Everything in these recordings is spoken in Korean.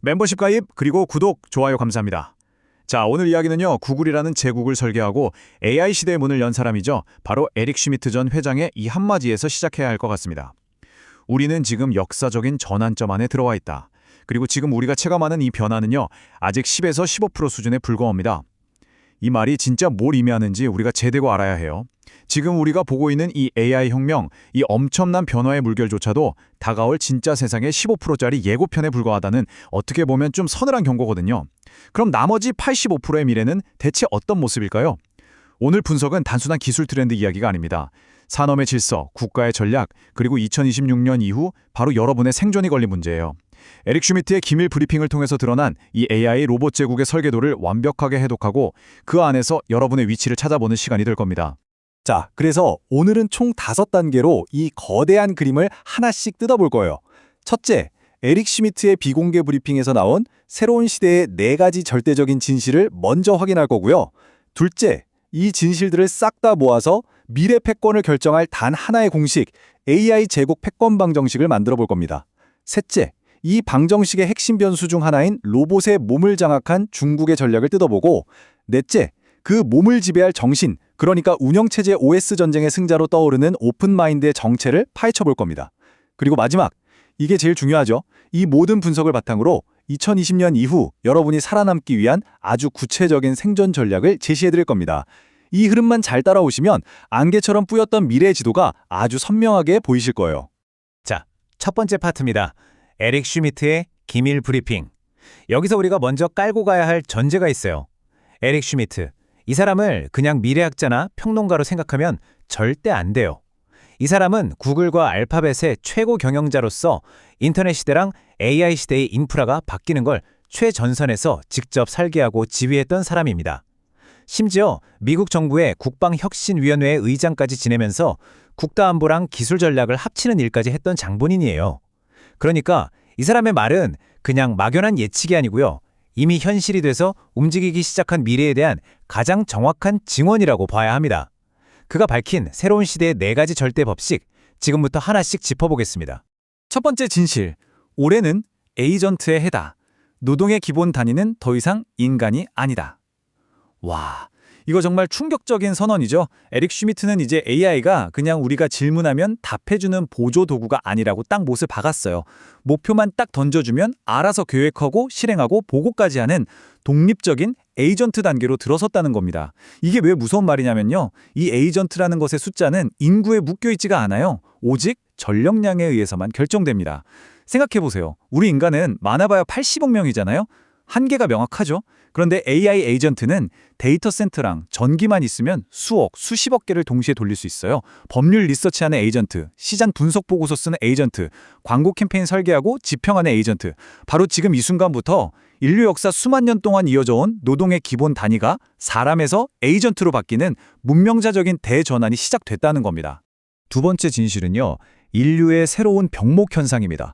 멤버십 가입 그리고 구독, 좋아요 감사합니다. 자, 오늘 이야기는요. 구글이라는 제국을 설계하고 AI 시대의 문을 연 사람이죠. 바로 에릭 슈미트 전 회장의 이 한마디에서 시작해야 할 것 같습니다. 우리는 지금 역사적인 전환점 안에 들어와 있다. 그리고 지금 우리가 체감하는 이 변화는요. 아직 10에서 15% 수준에 불과합니다. 이 말이 진짜 뭘 의미하는지 우리가 제대로 알아야 해요. 지금 우리가 보고 있는 이 AI 혁명, 이 엄청난 변화의 물결조차도 다가올 진짜 세상의 15%짜리 예고편에 불과하다는 어떻게 보면 좀 서늘한 경고거든요. 그럼 나머지 85%의 미래는 대체 어떤 모습일까요? 오늘 분석은 단순한 기술 트렌드 이야기가 아닙니다. 산업의 질서, 국가의 전략, 그리고 2026년 이후 바로 여러분의 생존이 걸린 문제예요. 에릭 슈미트의 기밀 브리핑을 통해서 드러난 이 AI 로봇 제국의 설계도를 완벽하게 해독하고 그 안에서 여러분의 위치를 찾아보는 시간이 될 겁니다. 자, 그래서 오늘은 총 5단계로 이 거대한 그림을 하나씩 뜯어볼 거예요. 첫째, 에릭 슈미트의 비공개 브리핑에서 나온 새로운 시대의 4가지 절대적인 진실을 먼저 확인할 거고요. 둘째, 이 진실들을 싹 다 모아서 미래 패권을 결정할 단 하나의 공식, AI 제국 패권 방정식을 만들어 볼 겁니다. 셋째, 이 방정식의 핵심 변수 중 하나인 로봇의 몸을 장악한 중국의 전략을 뜯어보고, 넷째, 그 몸을 지배할 정신, 그러니까 운영체제 OS 전쟁의 승자로 떠오르는 오픈마인드의 정체를 파헤쳐 볼 겁니다. 그리고 마지막, 이게 제일 중요하죠. 이 모든 분석을 바탕으로 2020년 이후 여러분이 살아남기 위한 아주 구체적인 생존 전략을 제시해 드릴 겁니다. 이 흐름만 잘 따라오시면 안개처럼 뿌였던 미래의 지도가 아주 선명하게 보이실 거예요. 자, 첫 번째 파트입니다. 에릭 슈미트의 기밀 브리핑. 여기서 우리가 먼저 깔고 가야 할 전제가 있어요. 에릭 슈미트. 이 사람을 그냥 미래학자나 평론가로 생각하면 절대 안 돼요. 이 사람은 구글과 알파벳의 최고 경영자로서 인터넷 시대랑 AI 시대의 인프라가 바뀌는 걸 최전선에서 직접 설계하고 지휘했던 사람입니다. 심지어 미국 정부의 국방혁신위원회 의장까지 지내면서 국가안보랑 기술 전략을 합치는 일까지 했던 장본인이에요. 그러니까 이 사람의 말은 그냥 막연한 예측이 아니고요. 이미 현실이 돼서 움직이기 시작한 미래에 대한 가장 정확한 증언이라고 봐야 합니다. 그가 밝힌 새로운 시대의 4가지 절대 법칙, 지금부터 하나씩 짚어보겠습니다. 첫 번째 진실, 올해는 에이전트의 해다. 노동의 기본 단위는 더 이상 인간이 아니다. 와, 이거 정말 충격적인 선언이죠. 에릭 슈미트는 이제 AI가 그냥 우리가 질문하면 답해주는 보조 도구가 아니라고 딱 못을 박았어요. 목표만 딱 던져주면 알아서 계획하고 실행하고 보고까지 하는 독립적인 에이전트 단계로 들어섰다는 겁니다. 이게 왜 무서운 말이냐면요. 이 에이전트라는 것의 숫자는 인구에 묶여있지가 않아요. 오직 전력량에 의해서만 결정됩니다. 생각해보세요. 우리 인간은 많아봐야 80억 명이잖아요. 한계가 명확하죠. 그런데 AI 에이전트는 데이터 센터랑 전기만 있으면 수억, 수십억 개를 동시에 돌릴 수 있어요. 법률 리서치하는 에이전트, 시장 분석 보고서 쓰는 에이전트, 광고 캠페인 설계하고 지평하는 에이전트. 바로 지금 이 순간부터 인류 역사 수만 년 동안 이어져 온 노동의 기본 단위가 사람에서 에이전트로 바뀌는 문명자적인 대전환이 시작됐다는 겁니다. 두 번째 진실은요, 인류의 새로운 병목 현상입니다.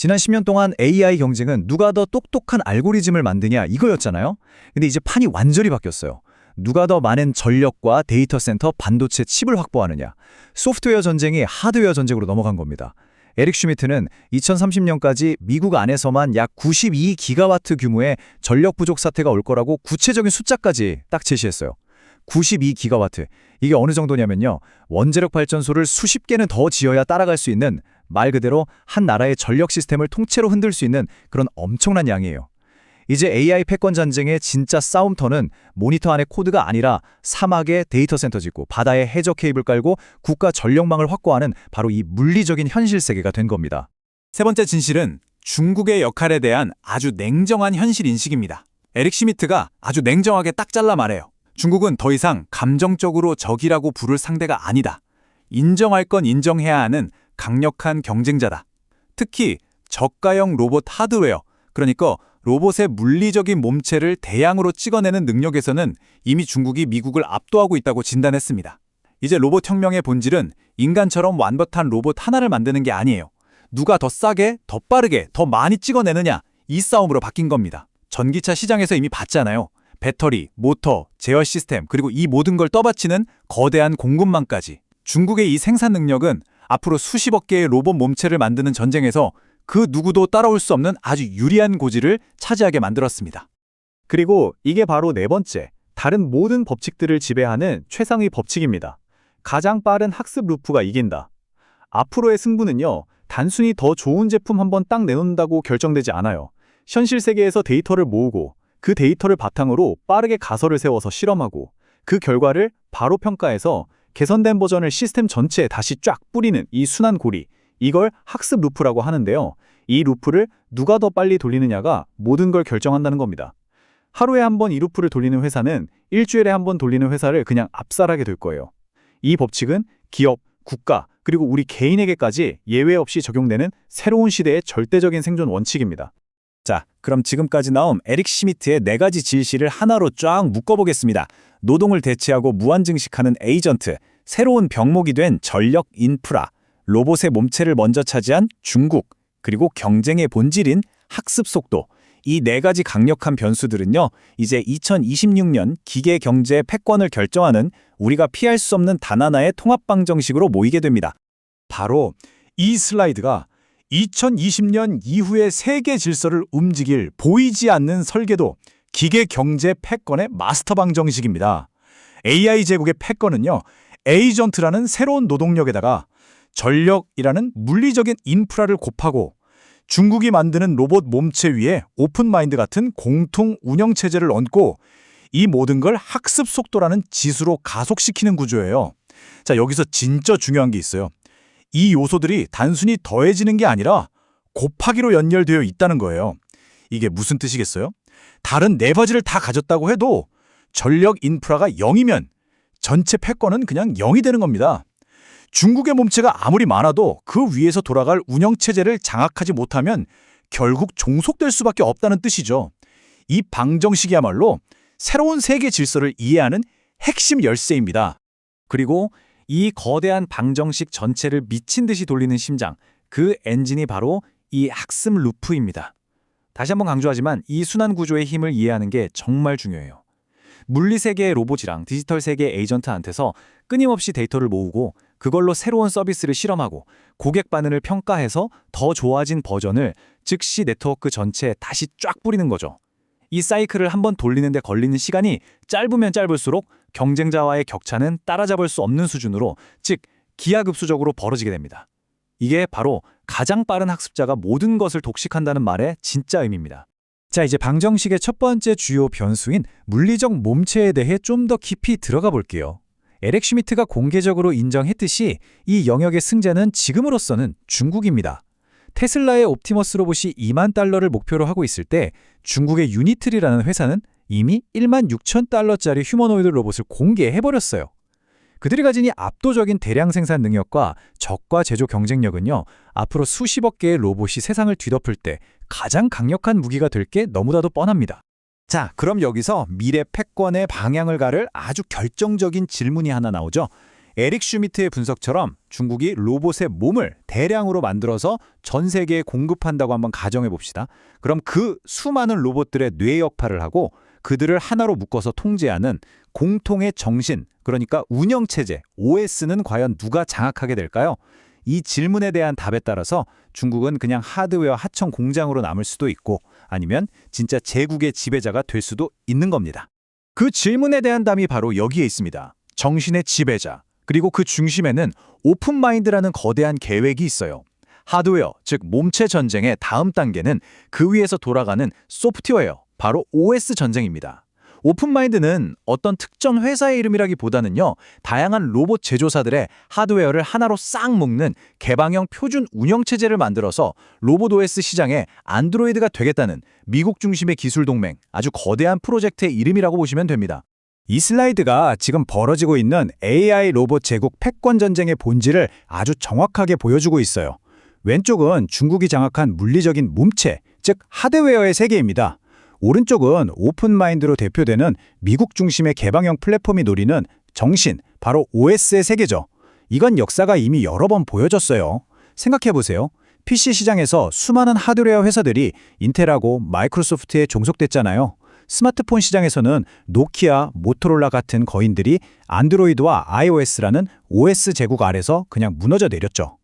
지난 10년 동안 AI 경쟁은 누가 더 똑똑한 알고리즘을 만드냐 이거였잖아요. 근데 이제 판이 완전히 바뀌었어요. 누가 더 많은 전력과 데이터 센터, 반도체 칩을 확보하느냐. 소프트웨어 전쟁이 하드웨어 전쟁으로 넘어간 겁니다. 에릭 슈미트는 2030년까지 미국 안에서만 약 92기가와트 규모의 전력 부족 사태가 올 거라고 구체적인 숫자까지 딱 제시했어요. 92기가와트. 이게 어느 정도냐면요. 원자력 발전소를 수십 개는 더 지어야 따라갈 수 있는, 말 그대로 한 나라의 전력 시스템을 통째로 흔들 수 있는 그런 엄청난 양이에요. 이제 AI 패권 전쟁의 진짜 싸움터는 모니터 안의 코드가 아니라 사막에 데이터 센터 짓고 바다에 해저 케이블 깔고 국가 전력망을 확보하는 바로 이 물리적인 현실 세계가 된 겁니다. 세 번째 진실은 중국의 역할에 대한 아주 냉정한 현실 인식입니다. 에릭 슈미트가 아주 냉정하게 딱 잘라 말해요. 중국은 더 이상 감정적으로 적이라고 부를 상대가 아니다. 인정할 건 인정해야 하는 강력한 경쟁자다. 특히 저가형 로봇 하드웨어, 그러니까 로봇의 물리적인 몸체를 대량으로 찍어내는 능력에서는 이미 중국이 미국을 압도하고 있다고 진단했습니다. 이제 로봇 혁명의 본질은 인간처럼 완벽한 로봇 하나를 만드는 게 아니에요. 누가 더 싸게, 더 빠르게, 더 많이 찍어내느냐, 이 싸움으로 바뀐 겁니다. 전기차 시장에서 이미 봤잖아요. 배터리, 모터, 제어 시스템, 그리고 이 모든 걸 떠받치는 거대한 공급망까지. 중국의 이 생산 능력은 앞으로 수십억 개의 로봇 몸체를 만드는 전쟁에서 그 누구도 따라올 수 없는 아주 유리한 고지를 차지하게 만들었습니다. 그리고 이게 바로 네 번째, 다른 모든 법칙들을 지배하는 최상위 법칙입니다. 가장 빠른 학습 루프가 이긴다. 앞으로의 승부는요, 단순히 더 좋은 제품 한번 딱 내놓는다고 결정되지 않아요. 현실 세계에서 데이터를 모으고 그 데이터를 바탕으로 빠르게 가설을 세워서 실험하고 그 결과를 바로 평가해서 개선된 버전을 시스템 전체에 다시 쫙 뿌리는 이 순환 고리, 이걸 학습 루프라고 하는데요. 이 루프를 누가 더 빨리 돌리느냐가 모든 걸 결정한다는 겁니다. 하루에 한 번 이 루프를 돌리는 회사는 일주일에 한 번 돌리는 회사를 그냥 압살하게 될 거예요. 이 법칙은 기업, 국가, 그리고 우리 개인에게까지 예외 없이 적용되는 새로운 시대의 절대적인 생존 원칙입니다. 자, 그럼 지금까지 나온 에릭 슈미트의 4가지 지시를 하나로 쫙 묶어보겠습니다. 노동을 대체하고 무한 증식하는 에이전트, 새로운 병목이 된 전력 인프라, 로봇의 몸체를 먼저 차지한 중국, 그리고 경쟁의 본질인 학습 속도. 이 4가지 강력한 변수들은요, 이제 2026년 기계 경제의 패권을 결정하는 우리가 피할 수 없는 단 하나의 통합 방정식으로 모이게 됩니다. 바로 이 슬라이드가 2020년 이후의 세계 질서를 움직일 보이지 않는 설계도 기계 경제 패권의 마스터 방정식입니다. AI 제국의 패권은요, 에이전트라는 새로운 노동력에다가 전력이라는 물리적인 인프라를 곱하고 중국이 만드는 로봇 몸체 위에 오픈마인드 같은 공통 운영체제를 얹고 이 모든 걸 학습 속도라는 지수로 가속시키는 구조예요. 자, 여기서 진짜 중요한 게 있어요. 이 요소들이 단순히 더해지는 게 아니라 곱하기로 연결되어 있다는 거예요. 이게 무슨 뜻이겠어요? 다른 4가지를 다 가졌다고 해도 전력 인프라가 0이면 전체 패권은 그냥 0이 되는 겁니다. 중국의 몸체가 아무리 많아도 그 위에서 돌아갈 운영체제를 장악하지 못하면 결국 종속될 수밖에 없다는 뜻이죠. 이 방정식이야말로 새로운 세계 질서를 이해하는 핵심 열쇠입니다. 그리고 이 거대한 방정식 전체를 미친 듯이 돌리는 심장, 그 엔진이 바로 이 학습 루프입니다. 다시 한번 강조하지만 이 순환 구조의 힘을 이해하는 게 정말 중요해요. 물리 세계의 로봇이랑 디지털 세계의 에이전트한테서 끊임없이 데이터를 모으고 그걸로 새로운 서비스를 실험하고 고객 반응을 평가해서 더 좋아진 버전을 즉시 네트워크 전체에 다시 쫙 뿌리는 거죠. 이 사이클을 한번 돌리는 데 걸리는 시간이 짧으면 짧을수록 경쟁자와의 격차는 따라잡을 수 없는 수준으로, 즉 기하급수적으로 벌어지게 됩니다. 이게 바로 가장 빠른 학습자가 모든 것을 독식한다는 말의 진짜 의미입니다. 자, 이제 방정식의 첫 번째 주요 변수인 물리적 몸체에 대해 좀 더 깊이 들어가 볼게요. 에릭 슈미트가 공개적으로 인정했듯이 이 영역의 승자는 지금으로서는 중국입니다. 테슬라의 옵티머스 로봇이 2만 달러를 목표로 하고 있을 때 중국의 유니트리라는 회사는 이미 1만 6천 달러짜리 휴머노이드 로봇을 공개해버렸어요. 그들이 가진 이 압도적인 대량 생산 능력과 저가 제조 경쟁력은요, 앞으로 수십억 개의 로봇이 세상을 뒤덮을 때 가장 강력한 무기가 될 게 너무나도 뻔합니다. 자, 그럼 여기서 미래 패권의 방향을 가를 아주 결정적인 질문이 하나 나오죠. 에릭 슈미트의 분석처럼 중국이 로봇의 몸을 대량으로 만들어서 전 세계에 공급한다고 한번 가정해 봅시다. 그럼 그 수많은 로봇들의 뇌 역할을 하고 그들을 하나로 묶어서 통제하는 공통의 정신, 그러니까 운영체제, OS는 과연 누가 장악하게 될까요? 이 질문에 대한 답에 따라서 중국은 그냥 하드웨어 하청 공장으로 남을 수도 있고 아니면 진짜 제국의 지배자가 될 수도 있는 겁니다. 그 질문에 대한 답이 바로 여기에 있습니다. 정신의 지배자. 그리고 그 중심에는 오픈마인드라는 거대한 계획이 있어요. 하드웨어, 즉 몸체 전쟁의 다음 단계는 그 위에서 돌아가는 소프트웨어, 바로 OS 전쟁입니다. 오픈마인드는 어떤 특정 회사의 이름이라기보다는요, 다양한 로봇 제조사들의 하드웨어를 하나로 싹 묶는 개방형 표준 운영체제를 만들어서 로봇 OS 시장의 안드로이드가 되겠다는 미국 중심의 기술 동맹, 아주 거대한 프로젝트의 이름이라고 보시면 됩니다. 이 슬라이드가 지금 벌어지고 있는 AI 로봇 제국 패권 전쟁의 본질을 아주 정확하게 보여주고 있어요. 왼쪽은 중국이 장악한 물리적인 몸체, 즉 하드웨어의 세계입니다. 오른쪽은 오픈마인드로 대표되는 미국 중심의 개방형 플랫폼이 노리는 정신, 바로 OS의 세계죠. 이건 역사가 이미 여러 번 보여졌어요. 생각해보세요. PC 시장에서 수많은 하드웨어 회사들이 인텔하고 마이크로소프트에 종속됐잖아요. 스마트폰 시장에서는 노키아, 모토로라 같은 거인들이 안드로이드와 iOS라는 OS 제국 아래서 그냥 무너져 내렸죠.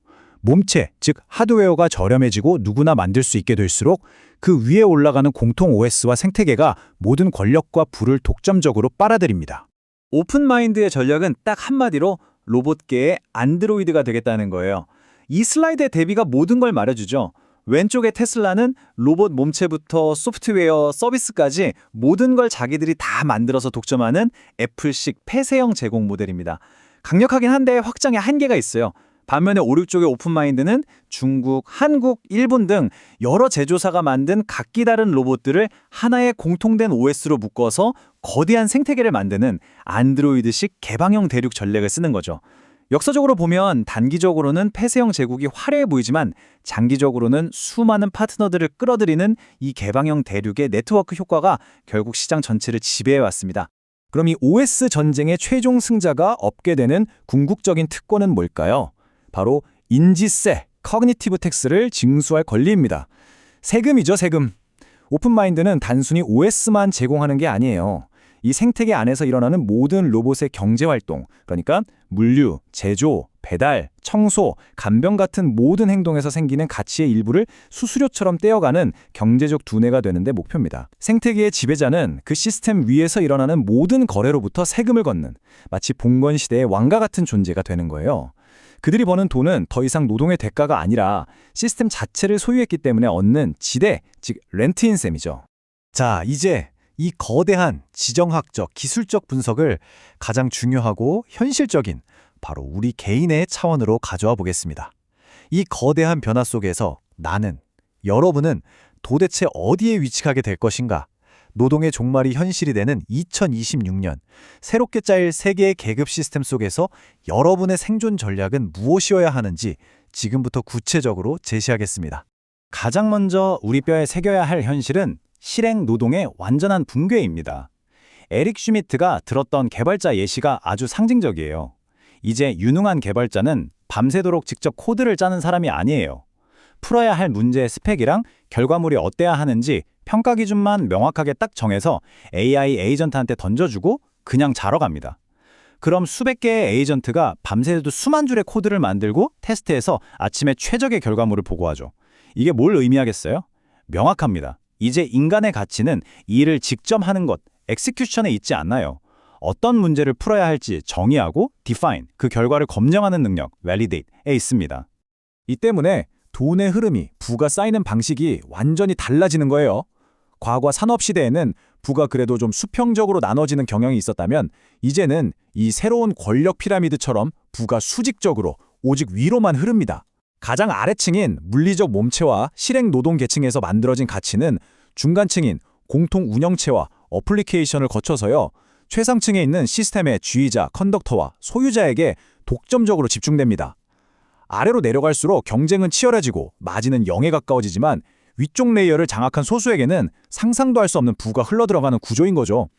몸체, 즉 하드웨어가 저렴해지고 누구나 만들 수 있게 될수록 그 위에 올라가는 공통 OS와 생태계가 모든 권력과 부를 독점적으로 빨아들입니다. 오픈마인드의 전략은 딱 한마디로 로봇계의 안드로이드가 되겠다는 거예요. 이 슬라이드의 대비가 모든 걸 말해주죠. 왼쪽의 테슬라는 로봇 몸체부터 소프트웨어, 서비스까지 모든 걸 자기들이 다 만들어서 독점하는 애플식 폐쇄형 제공 모델입니다. 강력하긴 한데 확장에 한계가 있어요. 반면에 오른쪽의 오픈마인드는 중국, 한국, 일본 등 여러 제조사가 만든 각기 다른 로봇들을 하나의 공통된 OS로 묶어서 거대한 생태계를 만드는 안드로이드식 개방형 대륙 전략을 쓰는 거죠. 역사적으로 보면 단기적으로는 폐쇄형 제국이 화려해 보이지만 장기적으로는 수많은 파트너들을 끌어들이는 이 개방형 대륙의 네트워크 효과가 결국 시장 전체를 지배해왔습니다. 그럼 이 OS 전쟁의 최종 승자가 얻게 되는 궁극적인 특권은 뭘까요? 바로 인지세, 커그니티브 텍스를 징수할 권리입니다. 세금이죠, 세금. 오픈마인드는 단순히 OS만 제공하는 게 아니에요. 이 생태계 안에서 일어나는 모든 로봇의 경제활동, 그러니까 물류, 제조, 배달, 청소, 간병 같은 모든 행동에서 생기는 가치의 일부를 수수료처럼 떼어가는 경제적 두뇌가 되는 데 목표입니다. 생태계의 지배자는 그 시스템 위에서 일어나는 모든 거래로부터 세금을 걷는 마치 봉건시대의 왕과 같은 존재가 되는 거예요. 그들이 버는 돈은 더 이상 노동의 대가가 아니라 시스템 자체를 소유했기 때문에 얻는 지대, 즉 렌트인 셈이죠. 자, 이제 이 거대한 지정학적, 기술적 분석을 가장 중요하고 현실적인 바로 우리 개인의 차원으로 가져와 보겠습니다. 이 거대한 변화 속에서 나는, 여러분은 도대체 어디에 위치하게 될 것인가? 노동의 종말이 현실이 되는 2026년, 새롭게 짜일 세계의 계급 시스템 속에서 여러분의 생존 전략은 무엇이어야 하는지 지금부터 구체적으로 제시하겠습니다. 가장 먼저 우리 뼈에 새겨야 할 현실은 실행 노동의 완전한 붕괴입니다. 에릭 슈미트가 들었던 개발자 예시가 아주 상징적이에요. 이제 유능한 개발자는 밤새도록 직접 코드를 짜는 사람이 아니에요. 풀어야 할 문제의 스펙이랑 결과물이 어때야 하는지 평가 기준만 명확하게 딱 정해서 AI 에이전트한테 던져주고 그냥 자러 갑니다. 그럼 수백 개의 에이전트가 밤새도 수만 줄의 코드를 만들고 테스트해서 아침에 최적의 결과물을 보고하죠. 이게 뭘 의미하겠어요? 명확합니다. 이제 인간의 가치는 이 일을 직접 하는 것, 엑스큐션에 있지 않나요? 어떤 문제를 풀어야 할지 정의하고 define, 그 결과를 검증하는 능력, validate에 있습니다. 이 때문에 돈의 흐름이, 부가 쌓이는 방식이 완전히 달라지는 거예요. 과거 산업시대에는 부가 그래도 좀 수평적으로 나눠지는 경향이 있었다면 이제는 이 새로운 권력 피라미드처럼 부가 수직적으로 오직 위로만 흐릅니다. 가장 아래층인 물리적 몸체와 실행 노동 계층에서 만들어진 가치는 중간층인 공통 운영체와 어플리케이션을 거쳐서요. 최상층에 있는 시스템의 지휘자, 컨덕터와 소유자에게 독점적으로 집중됩니다. 아래로 내려갈수록 경쟁은 치열해지고 마진은 0에 가까워지지만 위쪽 레이어를 장악한 소수에게는 상상도 할 수 없는 부가 흘러들어가는 구조인 거죠.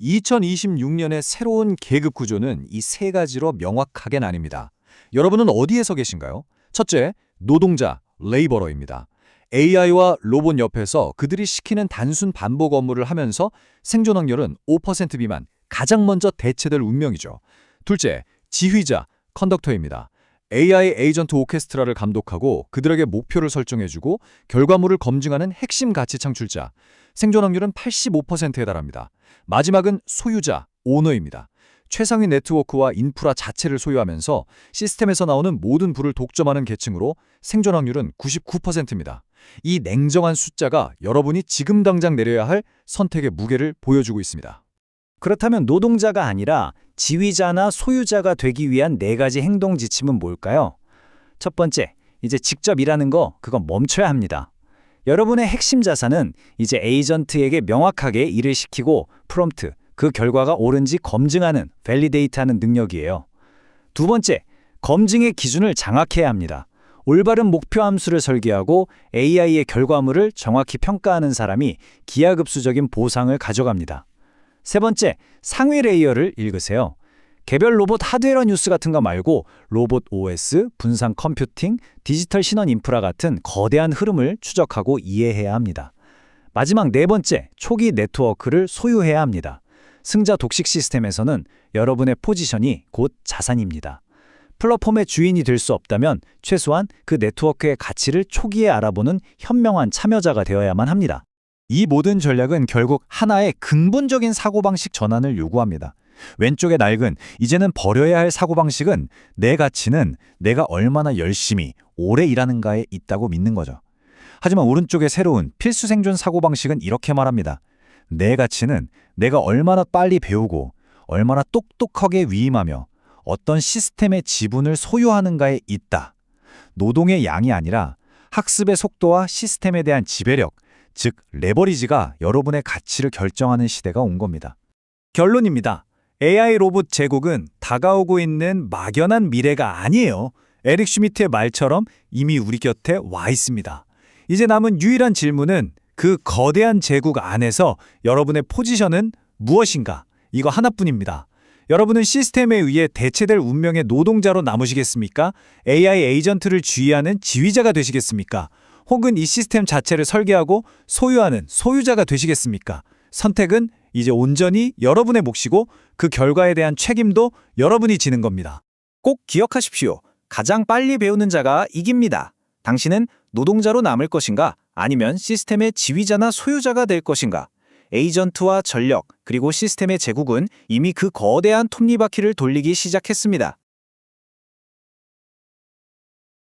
2026년의 새로운 계급 구조는 이 세 가지로 명확하게 나뉩니다. 여러분은 어디에 서 계신가요? 첫째, 노동자, 레이버러입니다. AI와 로봇 옆에서 그들이 시키는 단순 반복 업무를 하면서 생존 확률은 5% 미만, 가장 먼저 대체될 운명이죠. 둘째, 지휘자, 컨덕터입니다. AI 에이전트 오케스트라를 감독하고 그들에게 목표를 설정해주고 결과물을 검증하는 핵심 가치 창출자, 생존 확률은 85%에 달합니다. 마지막은 소유자, 오너입니다. 최상위 네트워크와 인프라 자체를 소유하면서 시스템에서 나오는 모든 부를 독점하는 계층으로 생존 확률은 99%입니다. 이 냉정한 숫자가 여러분이 지금 당장 내려야 할 선택의 무게를 보여주고 있습니다. 그렇다면 노동자가 아니라 지휘자나 소유자가 되기 위한 4가지 행동 지침은 뭘까요? 첫 번째, 이제 직접 일하는 거 그건 멈춰야 합니다. 여러분의 핵심 자산은 이제 에이전트에게 명확하게 일을 시키고 프롬프트, 그 결과가 옳은지 검증하는, 밸리데이트하는 능력이에요. 두 번째, 검증의 기준을 장악해야 합니다. 올바른 목표 함수를 설계하고 AI의 결과물을 정확히 평가하는 사람이 기하급수적인 보상을 가져갑니다. 세 번째, 상위 레이어를 읽으세요. 개별 로봇 하드웨어 뉴스 같은 거 말고 로봇 OS, 분산 컴퓨팅, 디지털 신원 인프라 같은 거대한 흐름을 추적하고 이해해야 합니다. 마지막 네 번째, 초기 네트워크를 소유해야 합니다. 승자 독식 시스템에서는 여러분의 포지션이 곧 자산입니다. 플랫폼의 주인이 될 수 없다면 최소한 그 네트워크의 가치를 초기에 알아보는 현명한 참여자가 되어야만 합니다. 이 모든 전략은 결국 하나의 근본적인 사고방식 전환을 요구합니다. 왼쪽의 낡은 이제는 버려야 할 사고방식은 내 가치는 내가 얼마나 열심히 오래 일하는가에 있다고 믿는 거죠. 하지만 오른쪽의 새로운 필수 생존 사고방식은 이렇게 말합니다. 내 가치는 내가 얼마나 빨리 배우고 얼마나 똑똑하게 위임하며 어떤 시스템의 지분을 소유하는가에 있다. 노동의 양이 아니라 학습의 속도와 시스템에 대한 지배력, 즉 레버리지가 여러분의 가치를 결정하는 시대가 온 겁니다. 결론입니다. AI 로봇 제국은 다가오고 있는 막연한 미래가 아니에요. 에릭 슈미트의 말처럼 이미 우리 곁에 와 있습니다. 이제 남은 유일한 질문은 그 거대한 제국 안에서 여러분의 포지션은 무엇인가? 이거 하나뿐입니다. 여러분은 시스템에 의해 대체될 운명의 노동자로 남으시겠습니까? AI 에이전트를 지휘하는 지휘자가 되시겠습니까? 혹은 이 시스템 자체를 설계하고 소유하는 소유자가 되시겠습니까? 선택은 이제 온전히 여러분의 몫이고 그 결과에 대한 책임도 여러분이 지는 겁니다. 꼭 기억하십시오. 가장 빨리 배우는 자가 이깁니다. 당신은 노동자로 남을 것인가? 아니면 시스템의 지휘자나 소유자가 될 것인가? 에이전트와 전력, 그리고 시스템의 제국은 이미 그 거대한 톱니바퀴를 돌리기 시작했습니다.